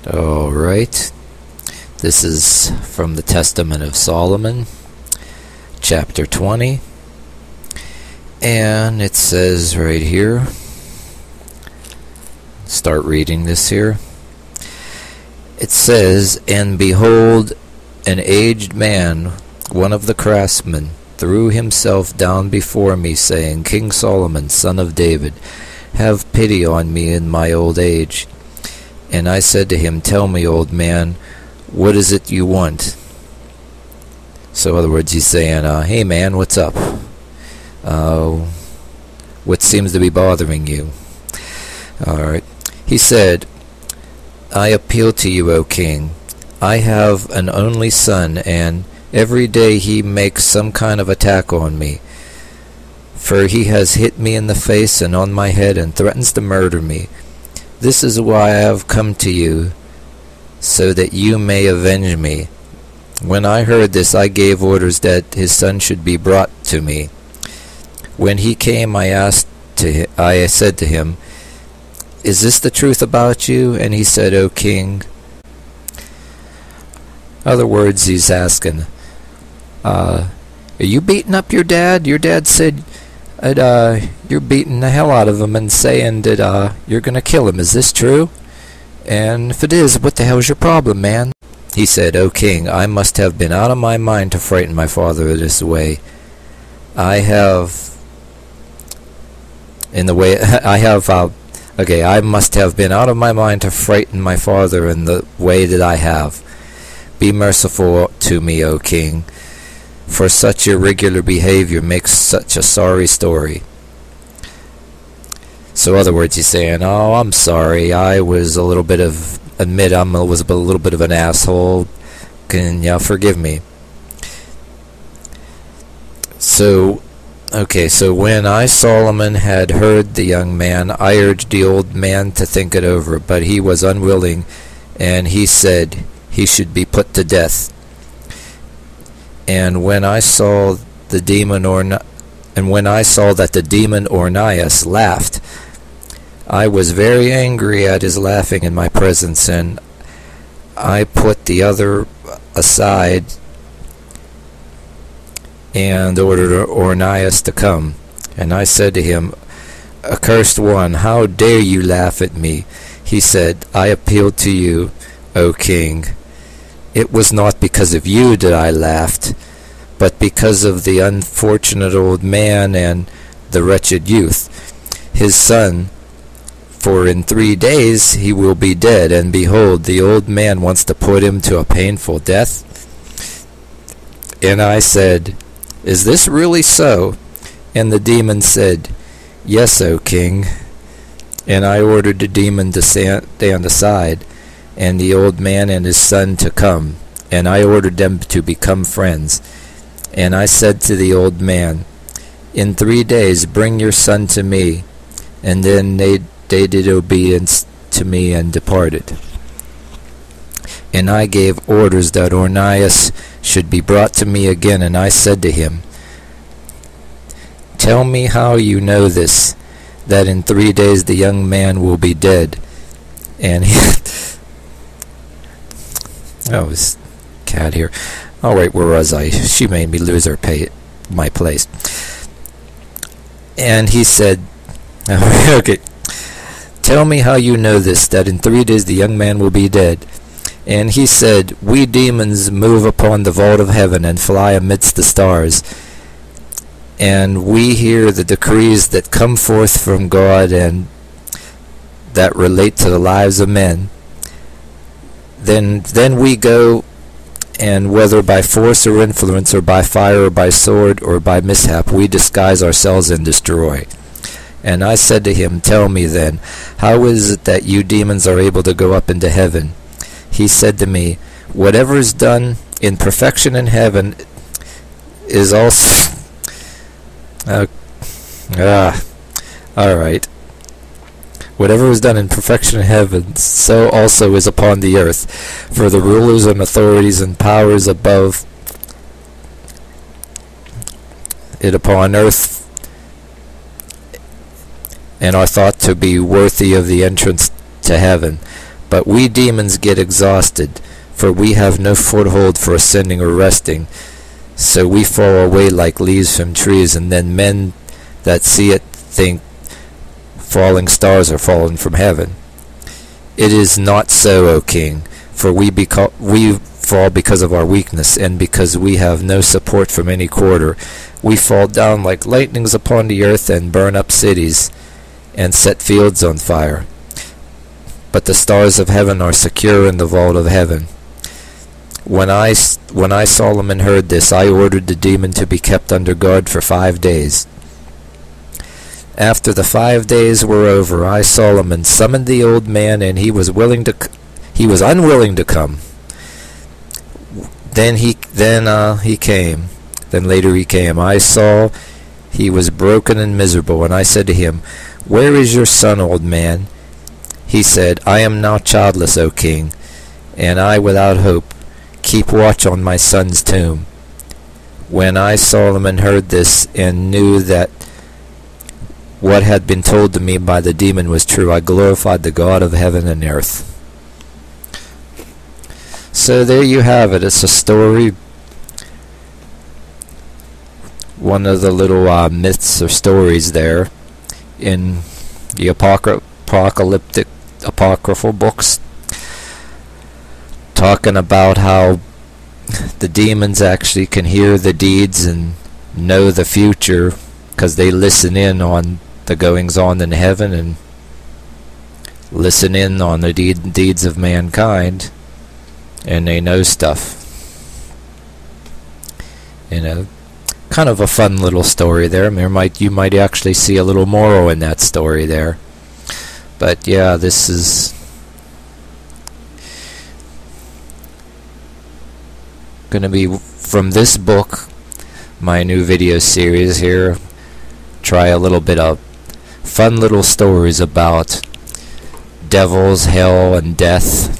Alright, this is from the Testament of Solomon, chapter 20, and it says right here, start reading this here. It says, "And behold, an aged man, one of the craftsmen, threw himself down before me, saying, King Solomon, son of David, have pity on me in my old age. And I said to him, Tell me, old man, what is it you want?" So in other words, he's saying, hey man, what's up? What seems to be bothering you? Alright. He said, "I appeal to you, O king. I have an only son, and every day he makes some kind of attack on me. For he has hit me in the face and on my head and threatens to murder me. This is why I have come to you, so that you may avenge me." When I heard this, I gave orders that his son should be brought to me. When he came, I said to him, "Is this the truth about you?" And he said, "O king." In other words, he's asking, are you beating up your dad? Your dad said you're beating the hell out of him and saying that you're going to kill him. Is this true? And if it is, what the hell is your problem, man? He said, "O king, I must have been out of my mind to frighten my father this way. I must have been out of my mind to frighten my father in the way that I have. Be merciful to me, O king, for such irregular behavior makes such a sorry story." So in other words, he's saying, "Oh, I'm sorry. I was a little bit of a little bit of an asshole. Can you forgive me?" So when I, Solomon, had heard the young man, I urged the old man to think it over, but he was unwilling, and he said he should be put to death. And when I saw that the demon Ornias laughed, I was very angry at his laughing in my presence, and I put the other aside and ordered Ornias to come. And I said to him, "Accursed one, how dare you laugh at me?" He said, "I appealed to you, O king. It was not because of you that I laughed, but because of the unfortunate old man and the wretched youth, his son. For in 3 days he will be dead, and behold, the old man wants to put him to a painful death." And I said, "Is this really so?" And the demon said, "Yes, O king." And I ordered the demon to stand aside, and the old man and his son to come, and I ordered them to become friends. And I said to the old man, "In 3 days bring your son to me." And then they did obedience to me and departed. And I gave orders that Ornias should be brought to me again, and I said to him, "Tell me how you know this, that in 3 days the young man will be dead." And he oh, this cat here. Alright, where was I? She made me lose my place. And he said, okay, "Tell me how you know this, that in 3 days the young man will be dead." And he said, "We demons move upon the vault of heaven and fly amidst the stars, and we hear the decrees that come forth from God and that relate to the lives of men. Then we go, and whether by force or influence, or by fire or by sword or by mishap, we disguise ourselves and destroy." And I said to him, "Tell me then, how is it that you demons are able to go up into heaven?" He said to me, "Whatever is done in perfection in heaven is also..." Alright. "Whatever is done in perfection in heaven, so also is upon the earth. For the rulers and authorities and powers above it upon earth and are thought to be worthy of the entrance to heaven. But we demons get exhausted, for we have no foothold for ascending or resting. So we fall away like leaves from trees, and then men that see it think falling stars are fallen from heaven. It is not so, O king, for we fall because of our weakness, and because we have no support from any quarter. We fall down like lightnings upon the earth, and burn up cities, and set fields on fire. But the stars of heaven are secure in the vault of heaven. When I, Solomon, heard this, I ordered the demon to be kept under guard for 5 days. After the 5 days were over, I, Solomon, summoned the old man, and he was unwilling to come. Then he came. Then later he came. I saw he was broken and miserable, and I said to him, "Where is your son, old man?" He said, "I am now childless, O king, and I without hope. Keep watch on my son's tomb." When I, Solomon, heard this, and knew that what had been told to me by the demon was true, I glorified the God of heaven and earth. So there you have it. It's a story, one of the little myths or stories there in the apocryphal books, talking about how the demons actually can hear the deeds and know the future because they listen in on the goings on in heaven and listen in on the deeds of mankind, and they know stuff. Kind of a fun little story there. You might actually see a little moral in that story there. But yeah, this is going to be from this book, my new video series here. Try a little bit of fun little stories about devils, hell, and death,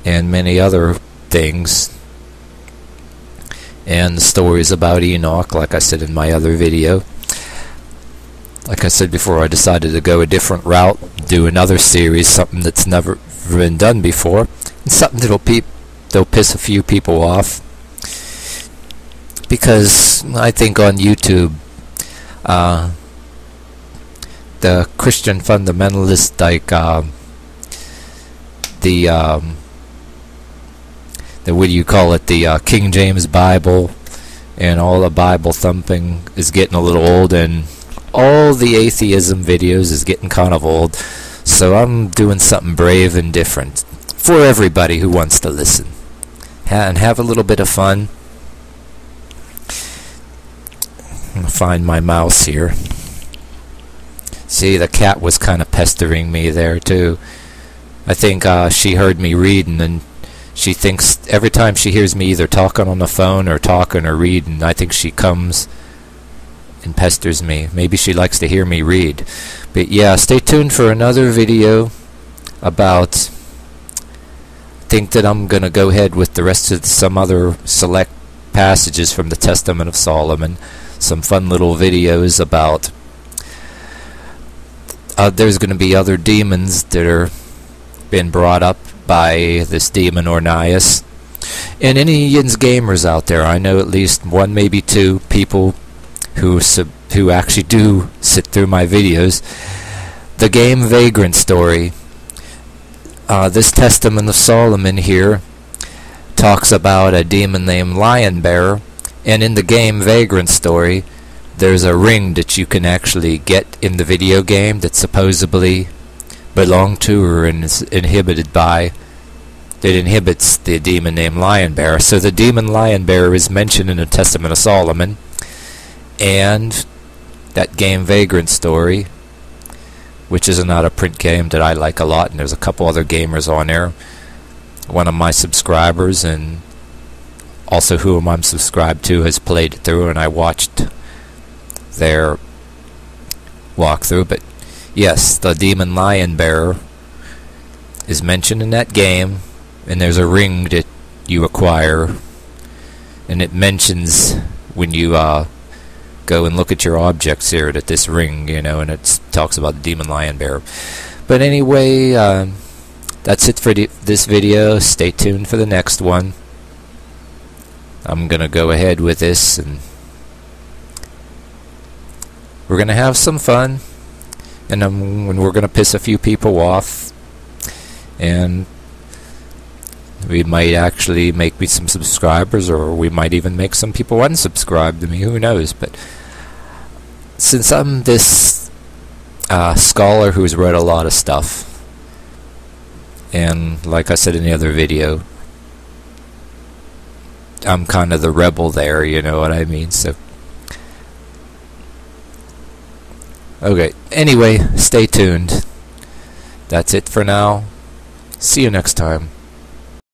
and many other things. And stories about Enoch, like I said in my other video. Like I said before, I decided to go a different route, do another series, something that's never been done before, and something that'll piss a few people off. Because I think on YouTube, the Christian fundamentalists, like the what do you call it, the King James Bible, and all the Bible thumping is getting a little old, and all the atheism videos is getting kind of old. So I'm doing something brave and different for everybody who wants to listen and have a little bit of fun. I'm gonna find my mouse here. See, the cat was kind of pestering me there too. I think she heard me reading, and she thinks every time she hears me either talking on the phone or talking or reading, I think she comes and pesters me. Maybe she likes to hear me read. But yeah, stay tuned for another video about, I think that I'm going to go ahead with the rest of some other select passages from the Testament of Solomon. Some fun little videos about, there's going to be other demons that are been brought up by this demon Ornias. And any Yins gamers out there, I know at least one, maybe two people who actually do sit through my videos. The game Vagrant story. This Testament of Solomon here talks about a demon named Lion Bearer, and in the game Vagrant story, there's a ring that you can actually get in the video game that supposedly belong to or is inhibited by, that inhibits the demon named Lion Bearer. So the demon Lion Bearer is mentioned in the Testament of Solomon, and that game Vagrant story, which is not a print game that I like a lot, and there's a couple other gamers on there. One of my subscribers, and also whom I'm subscribed to, has played it through, and I watched their walkthrough. But yes, the demon Lion Bearer is mentioned in that game, and there's a ring that you acquire, and it mentions when you go and look at your objects here that this ring, and it talks about the demon Lion Bearer. But anyway, that's it for this video. Stay tuned for the next one. I'm gonna go ahead with this, and we're gonna have some fun, and we're gonna piss a few people off, and we might actually make me some subscribers, or we might even make some people unsubscribe to me, who knows. But since I'm this scholar who's read a lot of stuff, and like I said in the other video, I'm kind of the rebel there, you know what I mean? So, okay, anyway, stay tuned. That's it for now. See you next time.